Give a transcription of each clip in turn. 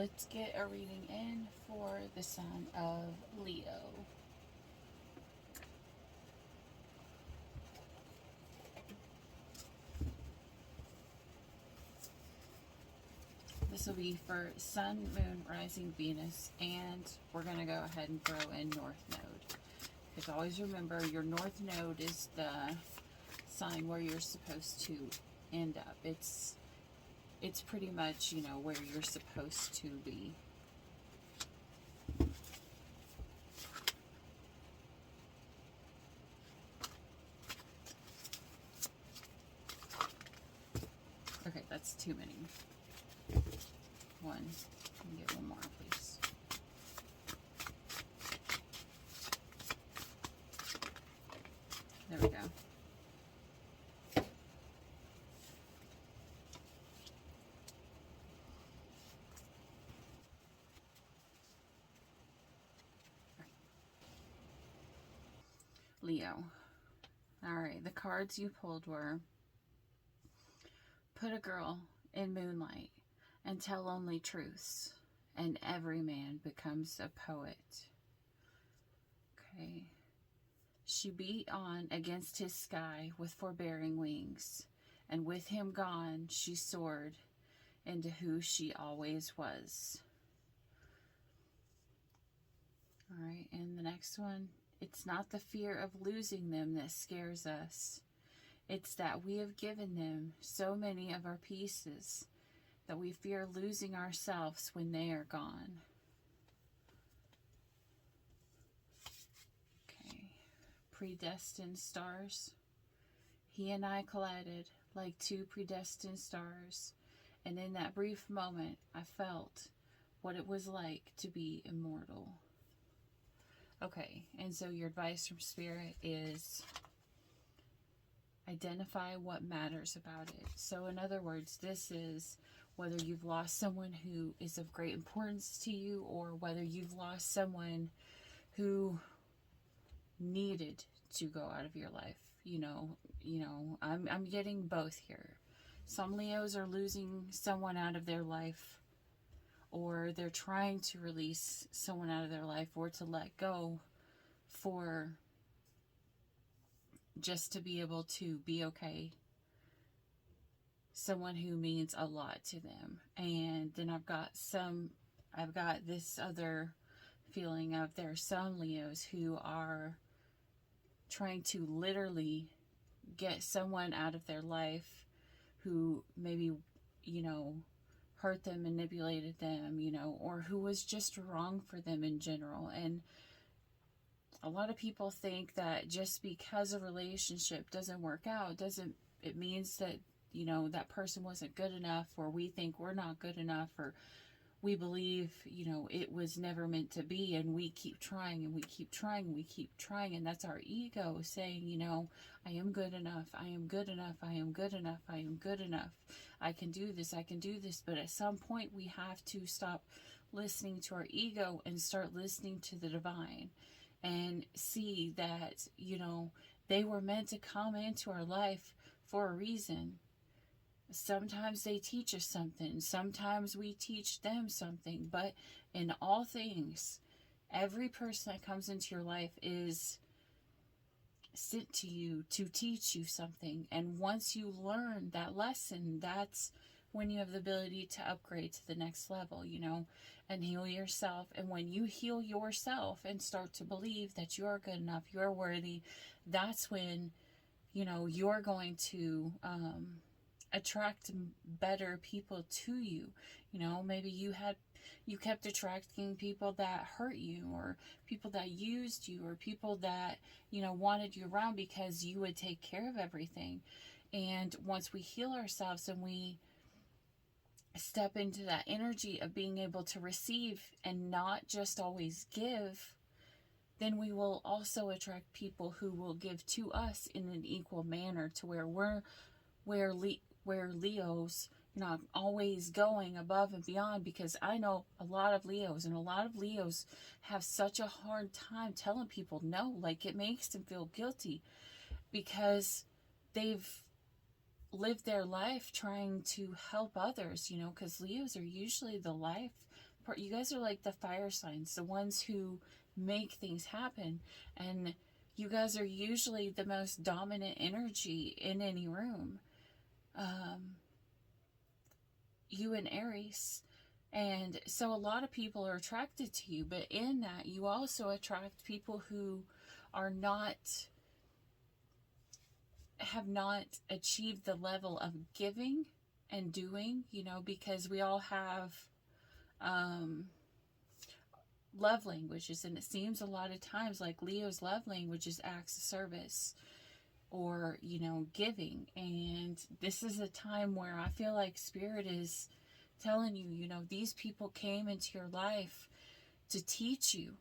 let's get a reading in for the sign of Leo. This will be for Sun, Moon, Rising, Venus, and we're going to go ahead and throw in North Node. Because always remember, your North Node is the sign where you're supposed to end up. It's pretty much, where you're supposed to be. Okay, that's too many. One. Let me get one more, please. There we go. Leo. Alright, the cards you pulled were put a girl in moonlight and tell only truths, and every man becomes a poet. Okay. She beat on against his sky with forbearing wings, and with him gone she soared into who she always was. Alright, and the next one. It's not the fear of losing them that scares us. It's that we have given them so many of our pieces that we fear losing ourselves when they are gone. Okay. Predestined stars. He and I collided like two predestined stars, and in that brief moment I felt what it was like to be immortal. Okay, and so your advice from Spirit is identify what matters about it. So in other words, this is whether you've lost someone who is of great importance to you, or whether you've lost someone who needed to go out of your life. I'm getting both here. Some Leos are losing someone out of their life, or they're trying to release someone out of their life, or to let go for just to be able to be okay. Someone who means a lot to them. And then I've got this other feeling of there are some Leos who are trying to literally get someone out of their life who maybe, hurt them, manipulated them, or who was just wrong for them in general. And a lot of people think that just because a relationship doesn't work out, it means that, that person wasn't good enough, or we think we're not good enough, or we believe, it was never meant to be, and we keep trying and we keep trying and we keep trying, and that's our ego saying, I am good enough, I am good enough, I am good enough, I am good enough, I can do this, I can do this. But at some point we have to stop listening to our ego and start listening to the divine, and see that, they were meant to come into our life for a reason. Sometimes they teach us something. Sometimes we teach them something. But in all things, every person that comes into your life is sent to you to teach you something. And once you learn that lesson, that's when you have the ability to upgrade to the next level, and heal yourself. And when you heal yourself and start to believe that you're good enough, you're worthy, that's when, you're going to attract better people to you. Maybe you kept attracting people that hurt you, or people that used you, or people that, wanted you around because you would take care of everything. And once we heal ourselves and we step into that energy of being able to receive and not just always give, then we will also attract people who will give to us in an equal manner, to where Leos, always going above and beyond. Because I know a lot of Leos, and a lot of Leos have such a hard time telling people no. Like, it makes them feel guilty because they've lived their life trying to help others, because Leos are usually the life You guys are like the fire signs, the ones who make things happen. And you guys are usually the most dominant energy in any room. You and Aries. And so a lot of people are attracted to you, but in that you also attract people who are not, have not achieved the level of giving and doing, you know, because we all have love languages, and it seems a lot of times like Leo's love language is acts of service or, you know, giving. And this is a time where I feel like Spirit is telling you, you know, these people came into your life to teach you.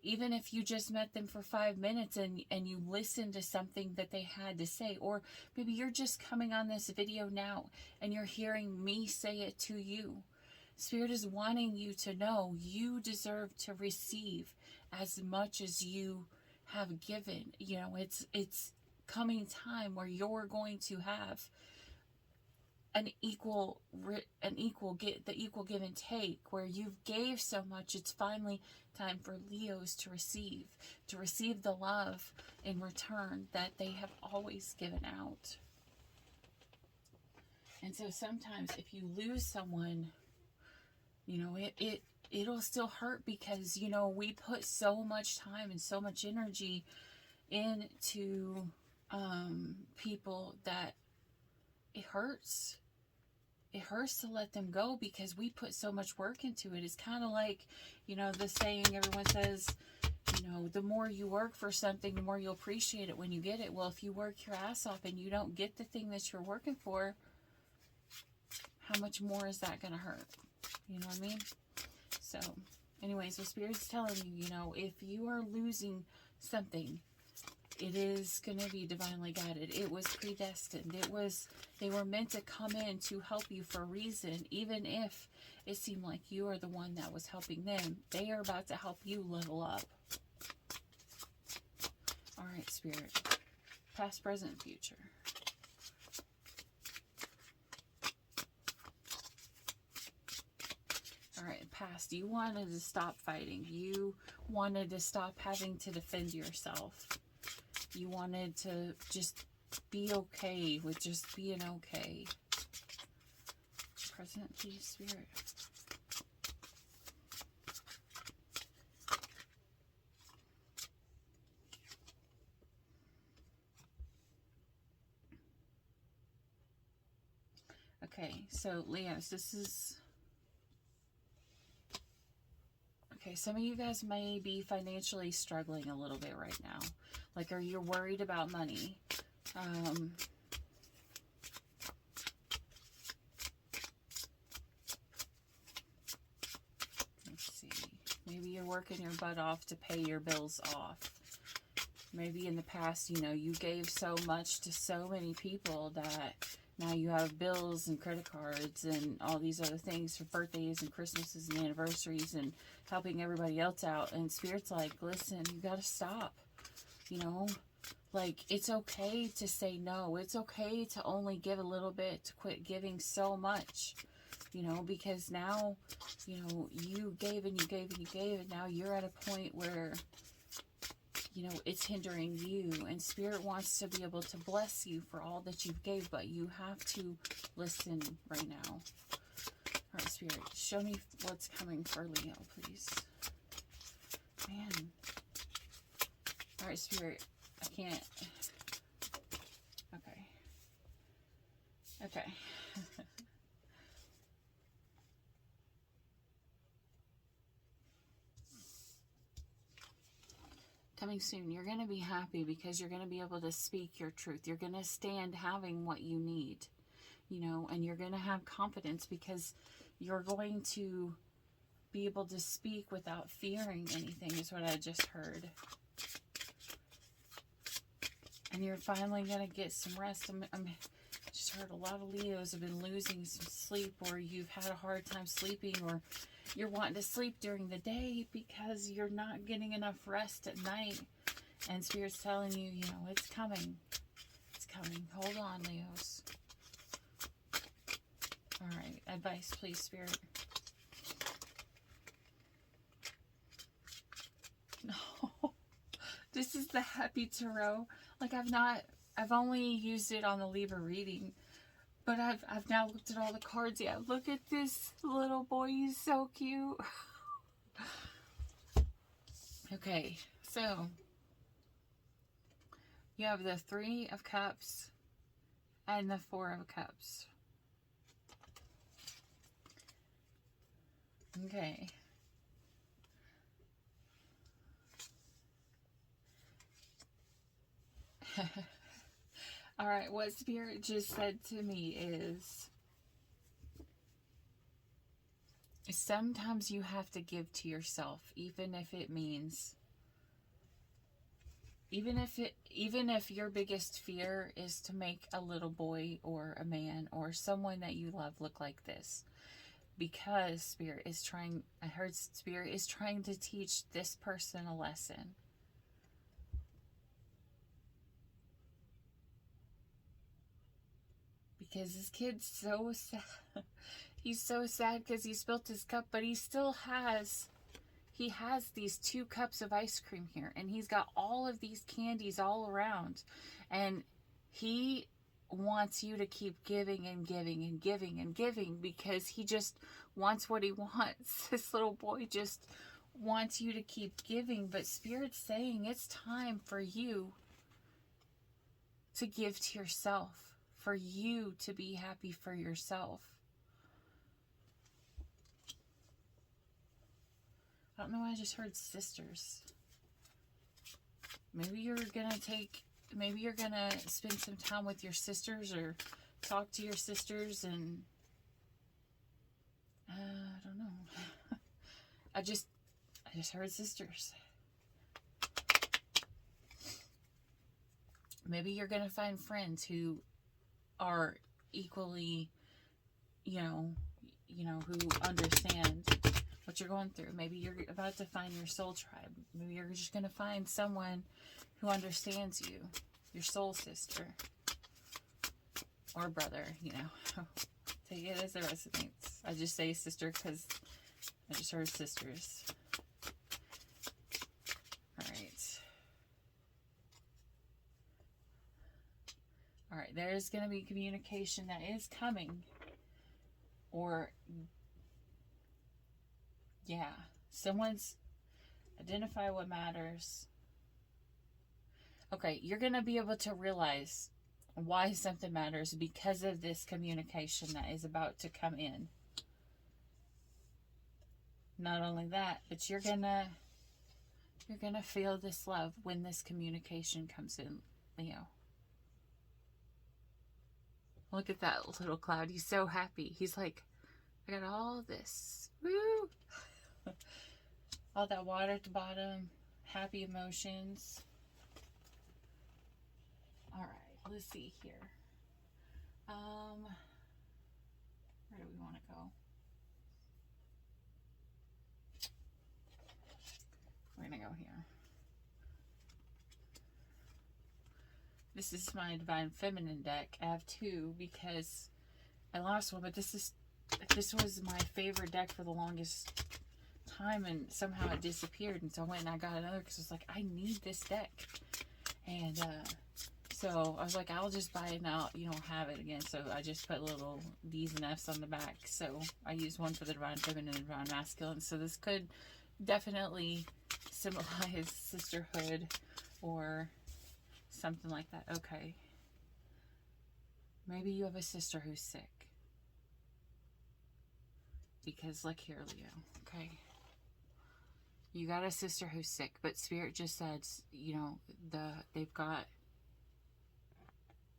Even if you just met them for 5 minutes and you listened to something that they had to say, or maybe you're just coming on this video now and you're hearing me say it to you. Spirit is wanting you to know you deserve to receive as much as you have given. You know, it's coming time where you're going to have the equal give and take, where you've gave so much. It's finally time for Leos to receive the love in return that they have always given out. And so sometimes if you lose someone, you know, it'll still hurt, because, you know, we put so much time and so much energy into people that it hurts. It hurts to let them go because we put so much work into it. It's kind of like, you know, the saying everyone says, you know, the more you work for something, the more you'll appreciate it when you get it. Well, if you work your ass off and you don't get the thing that you're working for, how much more is that going to hurt? You know what I mean? So, anyways, the Spirit's telling you, you know, if you are losing something, it is going to be divinely guided. It was predestined. They were meant to come in to help you for a reason, even if it seemed like you are the one that was helping them. They are about to help you level up. All right, Spirit. Past, present, future. All right, past. You wanted to stop fighting. You wanted to stop having to defend yourself. You wanted to just be okay with just being okay. Present, please, Spirit. Okay, so Leos, this is... Okay, some of you guys may be financially struggling a little bit right now. Like, are you worried about money? Let's see. Maybe you're working your butt off to pay your bills off. Maybe in the past, you know, you gave so much to so many people that now you have bills and credit cards and all these other things for birthdays and Christmases and anniversaries and helping everybody else out. And Spirit's like, listen, you got to stop. You know, like, it's okay to say no. It's okay to only give a little bit, to quit giving so much, you know, because now, you know, you gave and you gave and you gave, and now you're at a point where, you know, it's hindering you. And Spirit wants to be able to bless you for all that you've gave, but you have to listen right now. All right, Spirit, show me what's coming for Leo, please. Man. All right, Spirit, I can't. Okay. Okay. Coming soon. You're going to be happy because you're going to be able to speak your truth. You're going to stand having what you need, you know, and you're going to have confidence because you're going to be able to speak without fearing anything, is what I just heard. And you're finally going to get some rest. I just heard a lot of Leos have been losing some sleep, or you've had a hard time sleeping, or you're wanting to sleep during the day because you're not getting enough rest at night. And Spirit's telling you, you know, it's coming. It's coming. Hold on, Leos. All right. Advice, please, Spirit. This is the Happy Tarot. Like I've only used it on the Libra reading, but I've now looked at all the cards. Yeah, look at this little boy. He's so cute. Okay, so you have the Three of Cups and the Four of Cups. Okay. All right, what Spirit just said to me is sometimes you have to give to yourself, even if it means, even if your biggest fear is to make a little boy or a man or someone that you love look like this. Because Spirit is trying, I heard Spirit is trying to teach this person a lesson. Because this kid's so sad. He's so sad because he spilt his cup, but he still has, he has these 2 cups of ice cream here, and he's got all of these candies all around, and he wants you to keep giving and giving and giving and giving because he just wants what he wants. This little boy just wants you to keep giving, but Spirit's saying it's time for you to give to yourself, for you to be happy for yourself. I don't know why I just heard sisters. Maybe you're gonna spend some time with your sisters or talk to your sisters, and I don't know. I just heard sisters. Maybe you're gonna find friends who are equally, who understand what you're going through. Maybe you're about to find your soul tribe. Maybe you're just going to find someone who understands you, your soul sister or brother, Take it as it resonates. I just say sister because I just heard sisters. All right, there's going to be communication that is coming. Or, yeah, someone's identify what matters. Okay, you're going to be able to realize why something matters because of this communication that is about to come in. Not only that, but you're gonna feel this love when this communication comes in, Leo. Look at that little cloud. He's so happy. He's like, I got all this. Woo! All that water at the bottom. Happy emotions. Alright, let's see here. Where do we want to go? We're going to go here. This is my Divine Feminine deck. I have 2 because I lost one, but this was my favorite deck for the longest time, and somehow it disappeared, and so I went and I got another because I was like, I need this deck. And so I was like, I'll just buy it now, have it again. So I just put little D's and F's on the back. So I used one for the Divine Feminine and Divine Masculine. So this could definitely symbolize sisterhood or something like that. Okay. Maybe you have a sister who's sick. Because look here, Leo. Okay. You got a sister who's sick, but Spirit just said,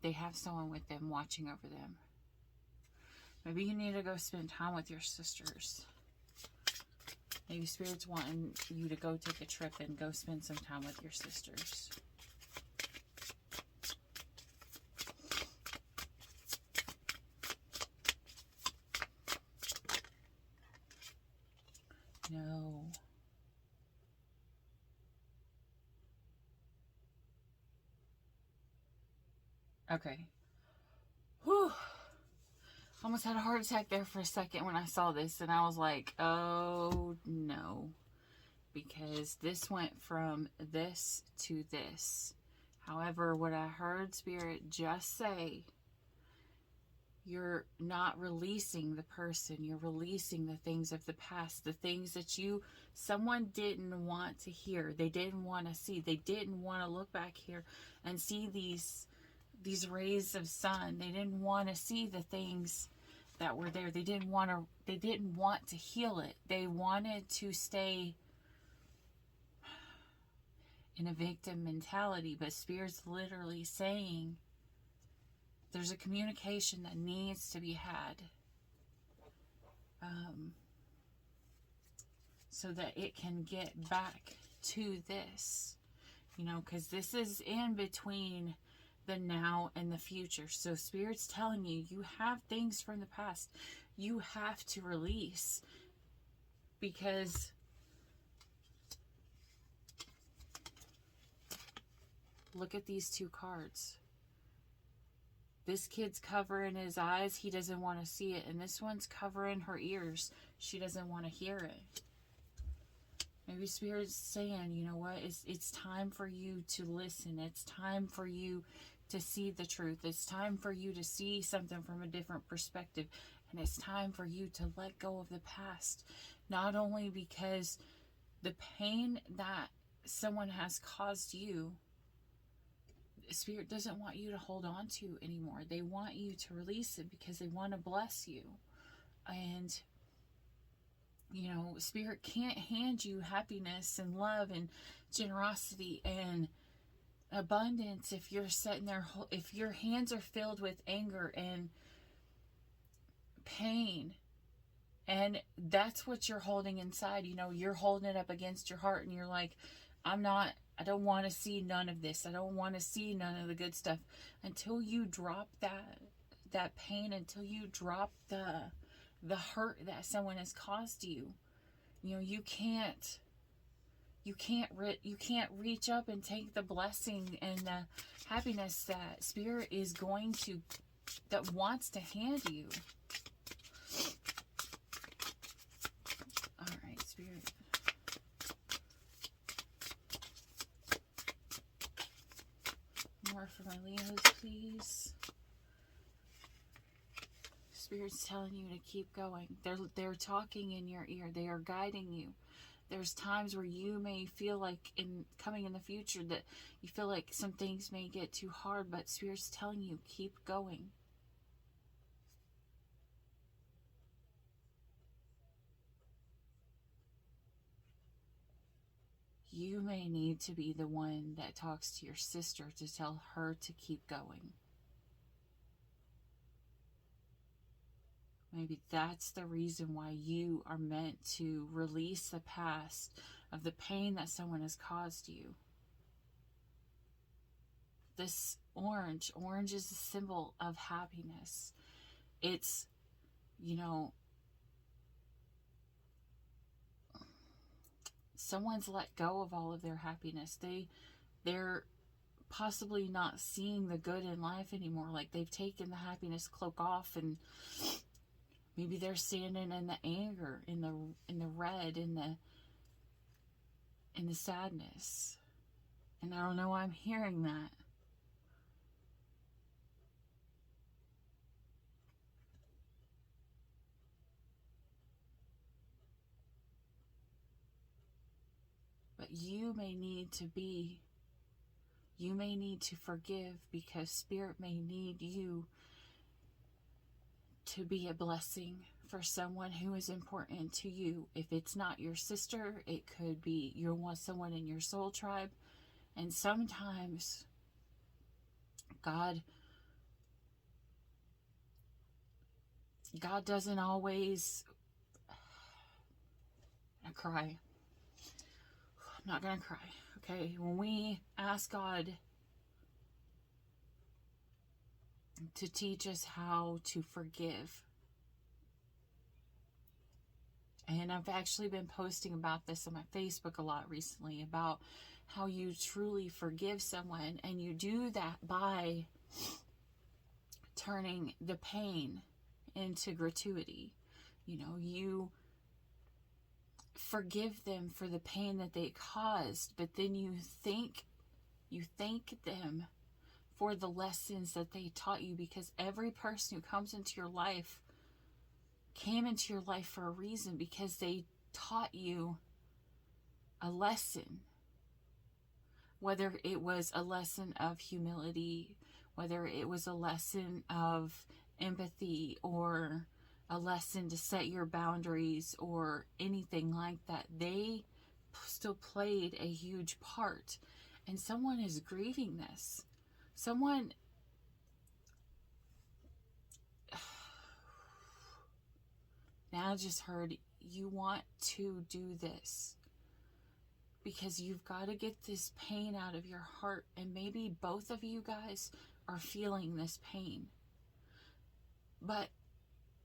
they have someone with them watching over them. Maybe you need to go spend time with your sisters. Maybe Spirit's wanting you to go take a trip and go spend some time with your sisters. No. Okay. Whew. Almost had a heart attack there for a second when I saw this, and I was like, oh no. Because because this went from this to this. However, what I heard Spirit just say, you're not releasing the person. You're releasing the things of the past, the things that someone didn't want to hear. They didn't want to see. They didn't want to look back here and see these rays of sun. They didn't want to see the things that were there. They didn't want to heal it. They wanted to stay in a victim mentality. But Spirit's literally saying, there's a communication that needs to be had, so that it can get back to this, because this is in between the now and the future. So Spirit's telling you, you have things from the past you have to release, because look at these two cards. This kid's covering his eyes. He doesn't want to see it. And this one's covering her ears. She doesn't want to hear it. Maybe Spirit's saying, you know what? It's time for you to listen. It's time for you to see the truth. It's time for you to see something from a different perspective. And it's time for you to let go of the past. Not only because the pain that someone has caused you, Spirit doesn't want you to hold on to anymore. They want you to release it because they want to bless you. And, Spirit can't hand you happiness and love and generosity and abundance if you're sitting there, if your hands are filled with anger and pain. And that's what you're holding inside. You're holding it up against your heart and you're like, I don't want to see none of this. I don't want to see none of the good stuff. Until you drop that pain, until you drop the hurt that someone has caused you, you can't reach up and take the blessing and the happiness that Spirit that wants to hand you. All right, Spirit. More for my Leos, please. Spirit's telling you to keep going. They're talking in your ear. They are guiding you. There's times where you may feel like coming in the future that you feel like some things may get too hard, but Spirit's telling you keep going. You may need to be the one that talks to your sister to tell her to keep going. Maybe that's the reason why you are meant to release the past of the pain that someone has caused you. This orange is a symbol of happiness. It's, someone's let go of all of their happiness. They're possibly not seeing the good in life anymore. Like they've taken the happiness cloak off, and maybe they're standing in the anger, in the red, in the sadness. And I don't know why I'm hearing that. But you may need to forgive, because Spirit may need you to be a blessing for someone who is important to you. If it's not your sister, it could be someone in your soul tribe. And sometimes God doesn't always... I cry. I'm not gonna cry, okay? When we ask God to teach us how to forgive, and I've actually been posting about this on my Facebook a lot recently, about how you truly forgive someone, and you do that by turning the pain into gratuity. forgive them for the pain that they caused, but then you thank them for the lessons that they taught you, because every person who comes into your life came into your life for a reason, because they taught you a lesson. Whether it was a lesson of humility, whether it was a lesson of empathy, or a lesson to set your boundaries, or anything like that, they still played a huge part. And someone is grieving this. Someone now just heard, you want to do this because you've got to get this pain out of your heart. And maybe both of you guys are feeling this pain. But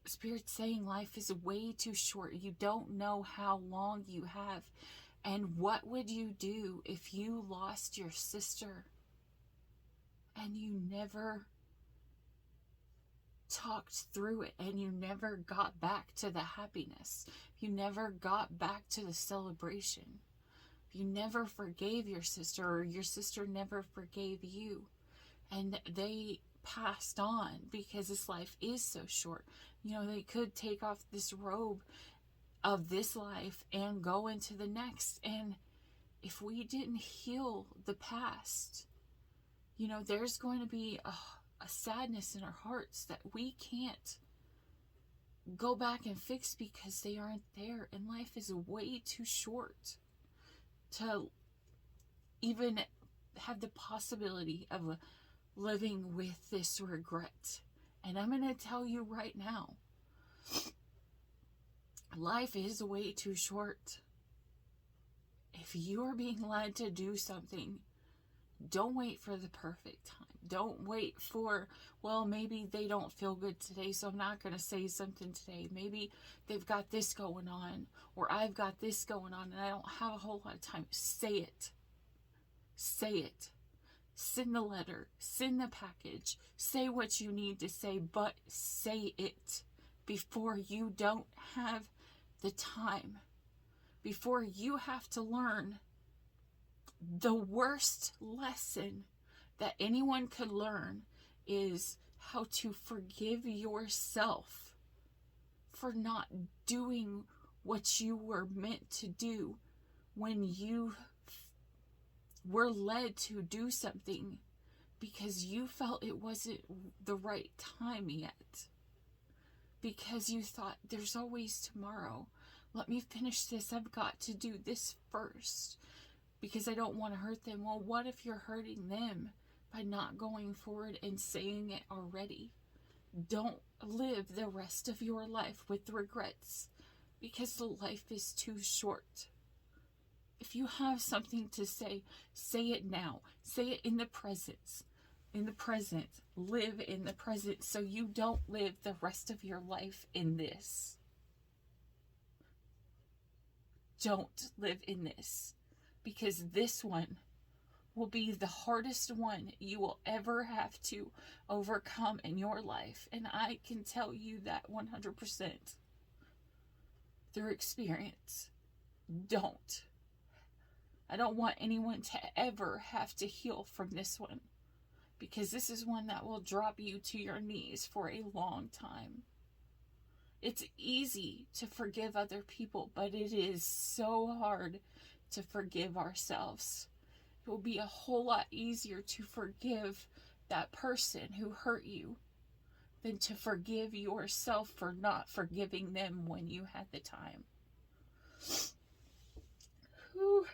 Spirit's saying life is way too short. You don't know how long you have. And what would you do if you lost your sister and you never talked through it, and you never got back to the happiness? You never got back to the celebration. You never forgave your sister, or your sister never forgave you, and they passed on, because this life is so short. You know, they could take off this robe of this life and go into the next. And if we didn't heal the past, you know, there's going to be a sadness in our hearts that we can't go back and fix, because they aren't there. And life is way too short to even have the possibility of living with this regret. And I'm going to tell you right now, life is way too short. If you are being led to do something, don't wait for the perfect time. Don't wait for, well, maybe they don't feel good today, so I'm not going to say something today. Maybe they've got this going on, or I've got this going on, and I don't have a whole lot of time. Say it. Say it. Send the letter. Send the package. Say what you need to say, but say it before you don't have the time. Before you have to learn the worst lesson that anyone could learn, is how to forgive yourself for not doing what you were meant to do when you were led to do something because you felt it wasn't the right time yet. Because you thought, there's always tomorrow. Let me finish this. I've got to do this first, because I don't want to hurt them. Well, what if you're hurting them by not going forward and saying it already? Don't live the rest of your life with regrets, because the life is too short. If you have something to say, say it now. Say it in the present. In the present. Live in the present, so you don't live the rest of your life in this. Don't live in this, because this one will be the hardest one you will ever have to overcome in your life. And I can tell you that 100% through experience. Don't. I don't want anyone to ever have to heal from this one, because this is one that will drop you to your knees for a long time. It's easy to forgive other people, but it is so hard to forgive ourselves. It will be a whole lot easier to forgive that person who hurt you than to forgive yourself for not forgiving them when you had the time. Whew.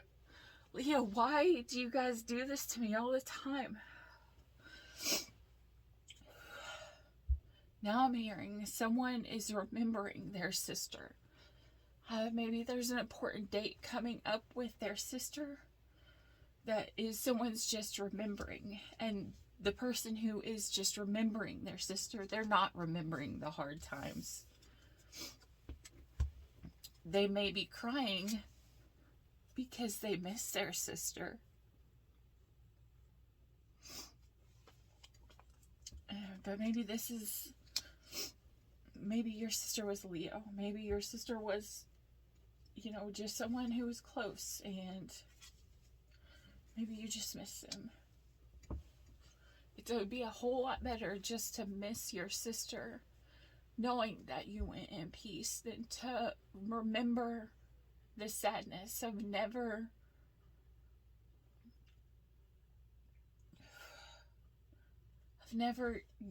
Leah, why do you guys do this to me all the time? Now I'm hearing someone is remembering their sister. Maybe there's an important date coming up with their sister that is someone's just remembering. And the person who is just remembering their sister, they're not remembering the hard times. They may be crying because they miss their sister. But maybe your sister was Leo. Maybe your sister was you know, just someone who was close, and maybe you just miss them. It would be a whole lot better just to miss your sister knowing that you went in peace than to remember the sadness of never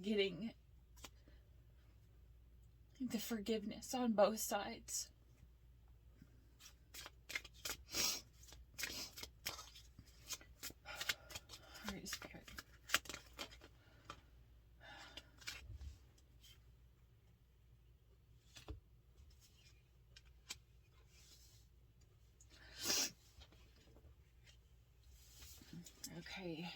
getting the forgiveness on both sides. Holy Spirit. Okay.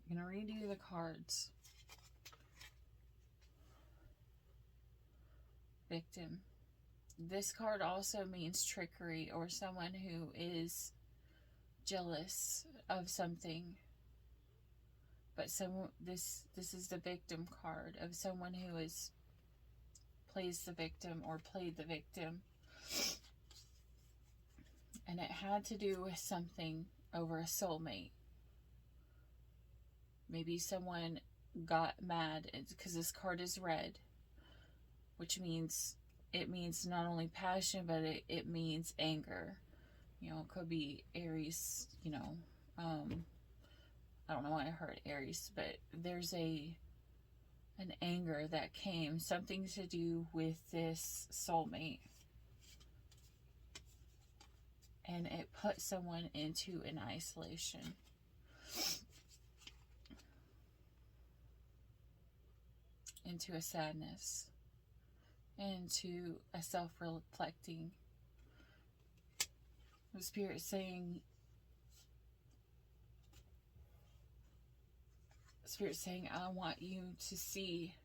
I'm going to redo the cards. Victim. This card also means trickery, or someone who is jealous of something. But this is the victim card of someone who plays the victim or played the victim. And it had to do with something over a soulmate. Maybe someone got mad because this card is red, which means it means not only passion, but it means anger. You know, it could be Aries, you know. I don't know why I heard Aries, but there's an anger that came, something to do with this soulmate. And it put someone into an isolation. Into a sadness. Into a self-reflecting. The Spirit saying, I want you to see.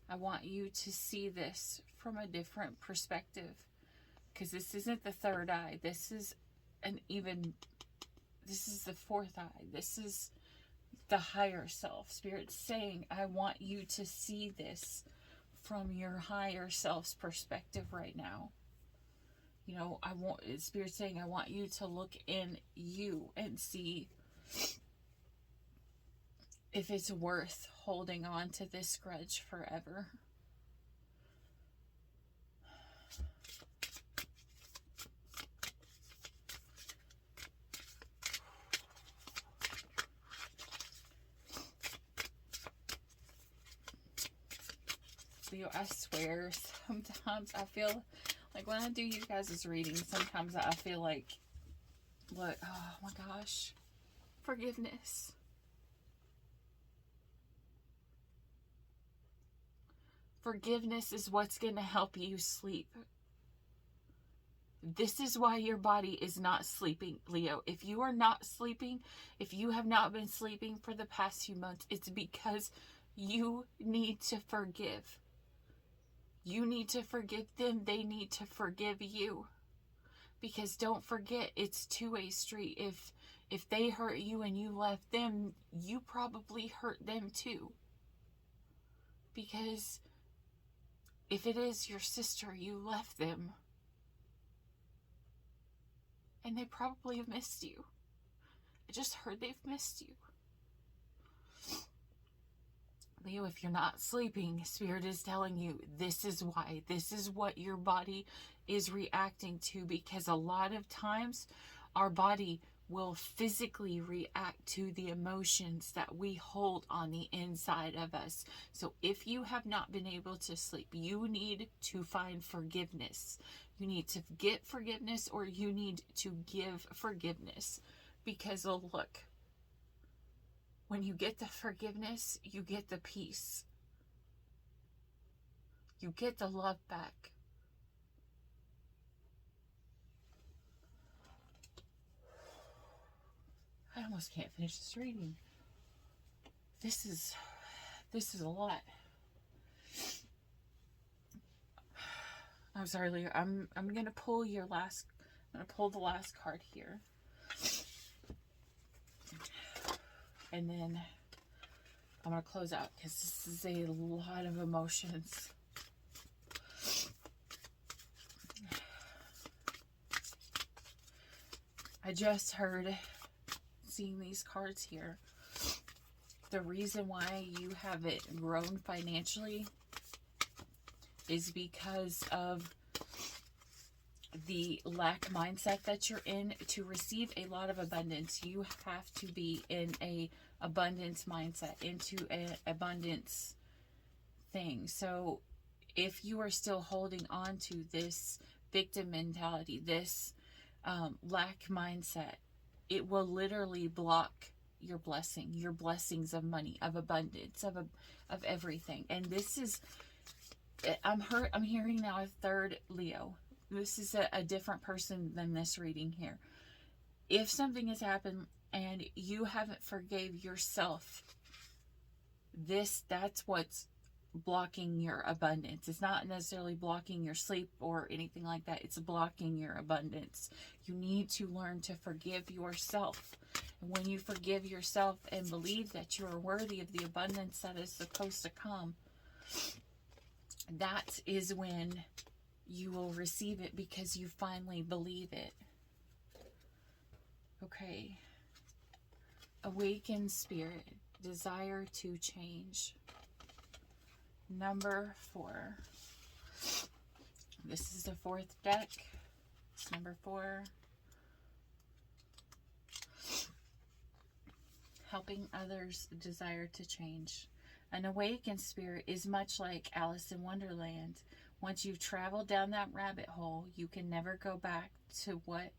I want you to see this from a different perspective. Because this isn't the third eye. This is the fourth eye. This is the higher self. Spirit's saying, I want you to see this from your higher self's perspective right now. You know, Spirit's saying, I want you to look in you and see if it's worth holding on to this grudge forever. Leo, I swear, sometimes I feel like when I do you guys' readings, sometimes I feel like, look, oh my gosh, forgiveness. Forgiveness is what's going to help you sleep. This is why your body is not sleeping, Leo. If you are not sleeping, if you have not been sleeping for the past few months, it's because you need to forgive. You need to forgive them. They need to forgive you. Because don't forget, it's two-way street. If they hurt you and you left them, you probably hurt them too. Because if it is your sister, you left them. And they probably have missed you. I just heard they've missed you. Leo, if you're not sleeping, Spirit is telling you this is why. This is what your body is reacting to, because a lot of times our body will physically react to the emotions that we hold on the inside of us. So if you have not been able to sleep, you need to find forgiveness. You need to get forgiveness, or you need to give forgiveness. Because look, when you get the forgiveness, you get the peace. You get the love back. I almost can't finish this reading. This is a lot. I'm sorry, Leo. I'm gonna pull the last card here. And then I'm going to close out because this is a lot of emotions. I just heard, seeing these cards here, the reason why you haven't grown financially is because of the lack mindset that you're in. To receive a lot of abundance, you have to be in a abundance mindset, into an abundance thing. So if you are still holding on to this victim mentality, this lack mindset, it will literally block your blessing, your blessings of money, of abundance, of everything. And this is, I'm hearing now a third Leo. This is a different person than this reading here. If something has happened and you haven't forgave yourself, that's what's blocking your abundance. It's not necessarily blocking your sleep or anything like that. It's blocking your abundance. You need to learn to forgive yourself. And when you forgive yourself and believe that you are worthy of the abundance that is supposed to come, that is when you will receive it, because you finally believe it. Okay. Awakened spirit, desire to change. Number 4. This is the 4th deck. It's number 4. Helping others desire to change. An awakened spirit is much like Alice in Wonderland. Once you've traveled down that rabbit hole, you can never go back to what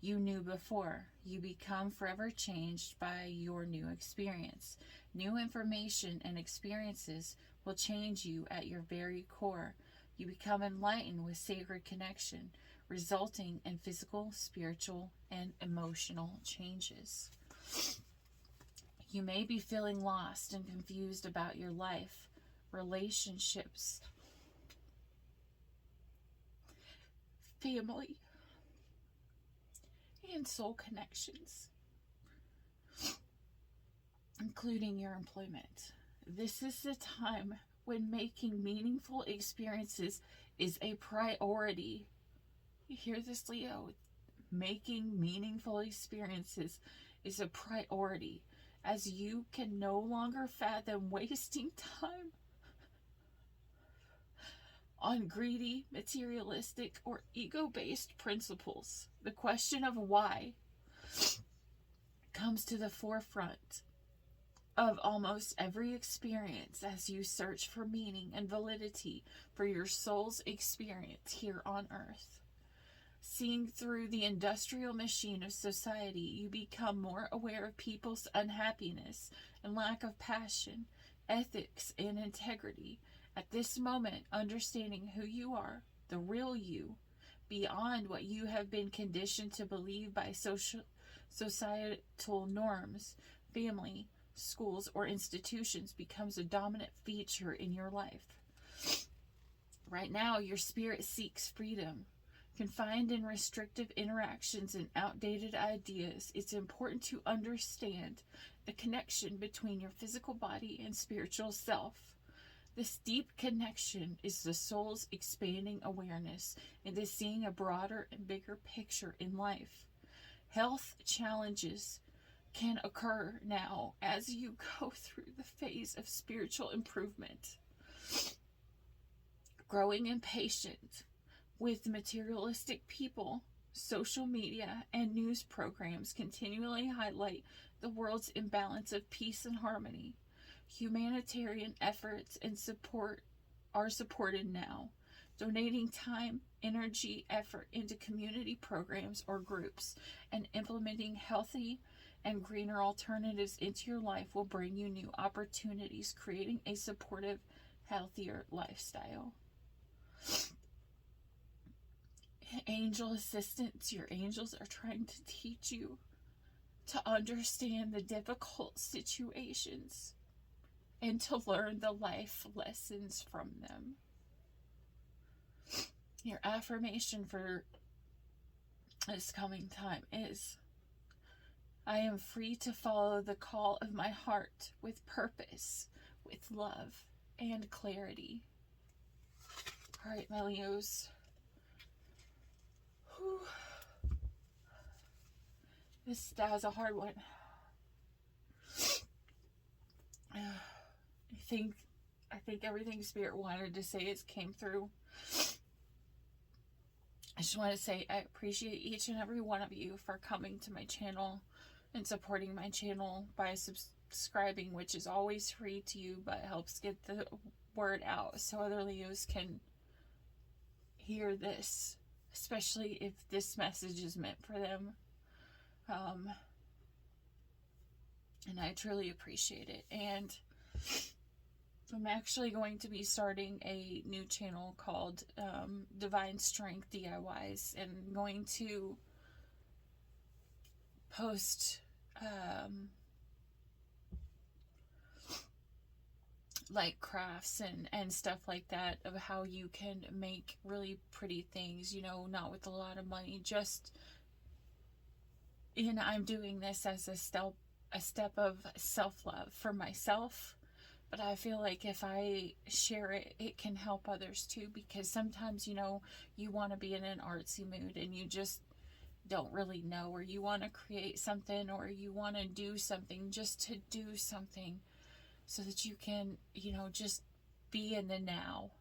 you knew before. You become forever changed by your new experience. New information and experiences will change you at your very core. You become enlightened with sacred connection, resulting in physical, spiritual, and emotional changes. You may be feeling lost and confused about your life, relationships, family, and soul connections, including your employment. This is the time when making meaningful experiences is a priority. You hear this, Leo? Making meaningful experiences is a priority, as you can no longer fathom wasting time on greedy, materialistic, or ego-based principles. The question of why comes to the forefront of almost every experience as you search for meaning and validity for your soul's experience here on earth. Seeing through the industrial machine of society, you become more aware of people's unhappiness and lack of passion, ethics, and integrity. At this moment, understanding who you are, the real you, beyond what you have been conditioned to believe by societal norms, family, schools, or institutions, becomes a dominant feature in your life. Right now, your spirit seeks freedom. Confined in restrictive interactions and outdated ideas, it's important to understand the connection between your physical body and spiritual self. This deep connection is the soul's expanding awareness into seeing a broader and bigger picture in life. Health challenges can occur now as you go through the phase of spiritual improvement. Growing impatient with materialistic people, social media, and news programs continually highlight the world's imbalance of peace and harmony. Humanitarian efforts and support are supported now. Donating time, energy, effort into community programs or groups, and implementing healthy and greener alternatives into your life will bring you new opportunities, creating a supportive, healthier lifestyle. Angel assistance, your angels are trying to teach you to understand the difficult situations and to learn the life lessons from them. Your affirmation for this coming time is, I am free to follow the call of my heart with purpose, with love, and clarity. All right, my Leos. Whew. That was a hard one. I think everything Spirit wanted to say came through. I just want to say I appreciate each and every one of you for coming to my channel and supporting my channel by subscribing, which is always free to you, but helps get the word out so other Leos can hear this, especially if this message is meant for them. And I truly appreciate it. And I'm actually going to be starting a new channel called Divine Strength DIYs, and going to post like crafts and stuff like that of how you can make really pretty things, you know, not with a lot of money, just, and I'm doing this as a step of self-love for myself. But I feel like if I share it, it can help others too, because sometimes, you know, you want to be in an artsy mood and you just don't really know, or you want to create something, or you want to do something just to do something so that you can, you know, just be in the now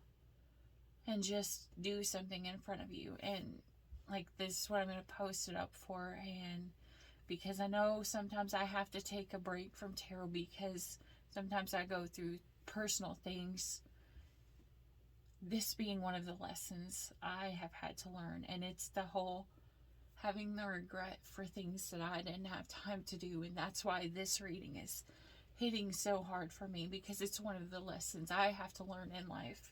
and just do something in front of you. And like, this is what I'm going to post it up for. And because I know sometimes I have to take a break from tarot, because sometimes I go through personal things. This being one of the lessons I have had to learn. And it's the whole having the regret for things that I didn't have time to do. And that's why this reading is hitting so hard for me, because it's one of the lessons I have to learn in life.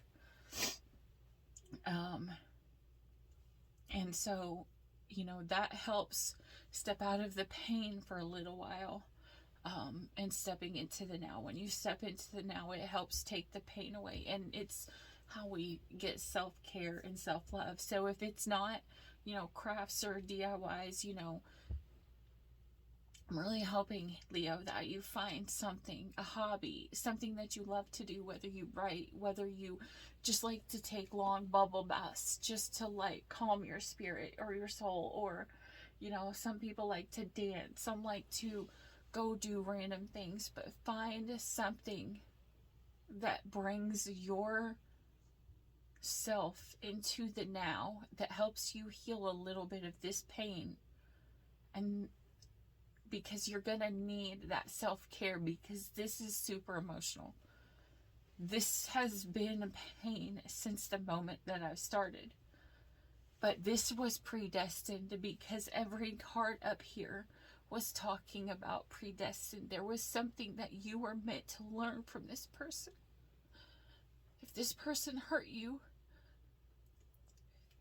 And so, you know, that helps step out of the pain for a little while. And stepping into the now. When you step into the now, it helps take the pain away. And it's how we get self-care and self-love. So if it's not, you know, crafts or DIYs, you know, I'm really hoping, Leo, that you find something, a hobby, something that you love to do, whether you write, whether you just like to take long bubble baths just to like calm your spirit or your soul, or, you know, some people like to dance, some like to go do random things, but find something that brings your self into the now, that helps you heal a little bit of this pain. And because you're gonna need that self-care, because this is super emotional. This has been pain since the moment that I've started, but this was predestined, because every card up here was talking about predestined. There was something that you were meant to learn from this person. If this person hurt you,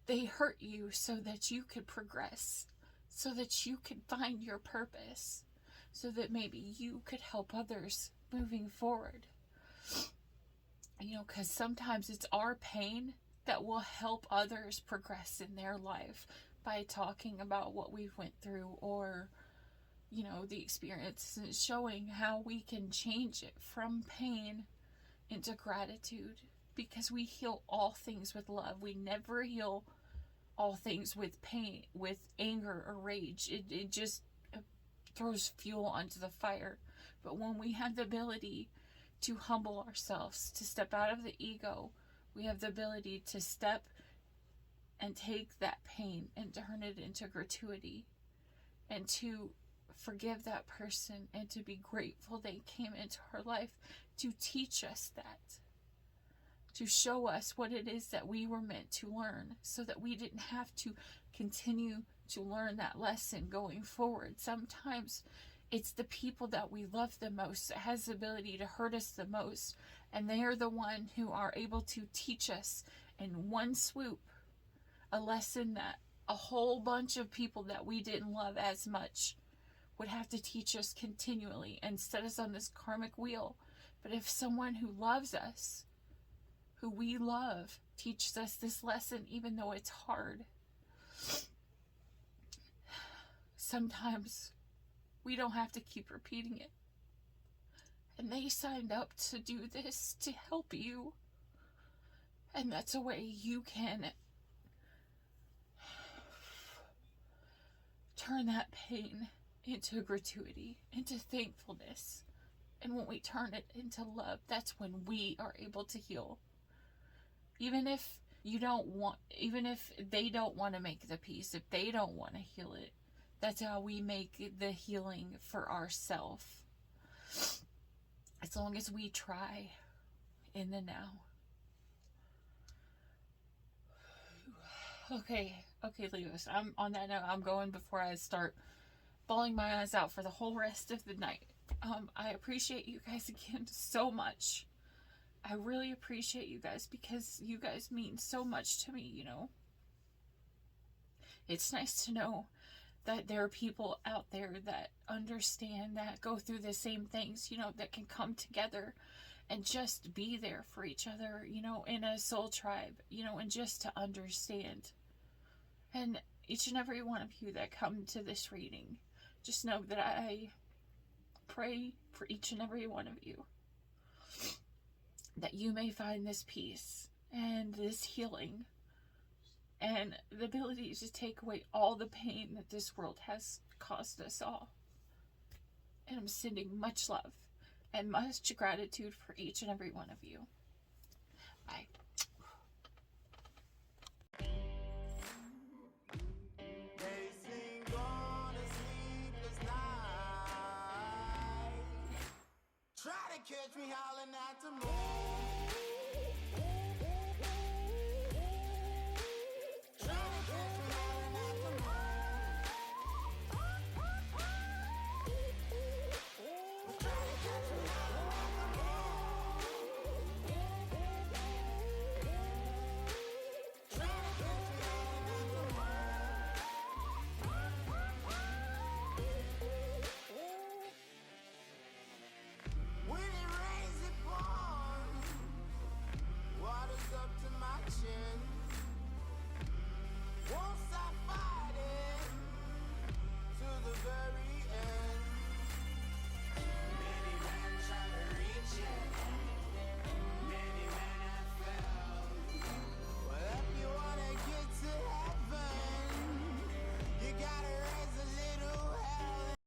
they hurt you so that you could progress, so that you could find your purpose, so that maybe you could help others moving forward. You know, because sometimes it's our pain that will help others progress in their life by talking about what we went through, or, you know, the experience, and showing how we can change it from pain into gratitude, because we heal all things with love. We never heal all things with pain, with anger or rage. It just throws fuel onto the fire. But when we have the ability to humble ourselves, to step out of the ego, we have the ability to step and take that pain and turn it into gratuity, and to forgive that person, and to be grateful they came into our life to teach us that, to show us what it is that we were meant to learn, so that we didn't have to continue to learn that lesson going forward. Sometimes it's the people that we love the most that has the ability to hurt us the most, and they are the one who are able to teach us in one swoop a lesson that a whole bunch of people that we didn't love as much would have to teach us continually and set us on this karmic wheel. But if someone who loves us, who we love, teaches us this lesson, even though it's hard, sometimes We don't have to keep repeating it. And they signed up to do this to help you. And that's a way you can turn that pain into gratuity, into thankfulness. And when we turn it into love, that's when we are able to heal. Even if they don't want to make the peace, if they don't want to heal it, that's how we make the healing for ourselves. As long as we try in the now. Okay, Leos, I'm on that note. I'm going before I start bawling my eyes out for the whole rest of the night. I appreciate you guys again so much. I really appreciate you guys because you guys mean so much to me, you know. It's nice to know that there are people out there that understand, that go through the same things, you know, that can come together and just be there for each other, you know, in a soul tribe, you know, and just to understand. And each and every one of you that come to this reading, just know that I pray for each and every one of you, that you may find this peace and this healing and the ability to take away all the pain that this world has caused us all. And I'm sending much love and much gratitude for each and every one of you. Bye. Try to catch me howling at the moon.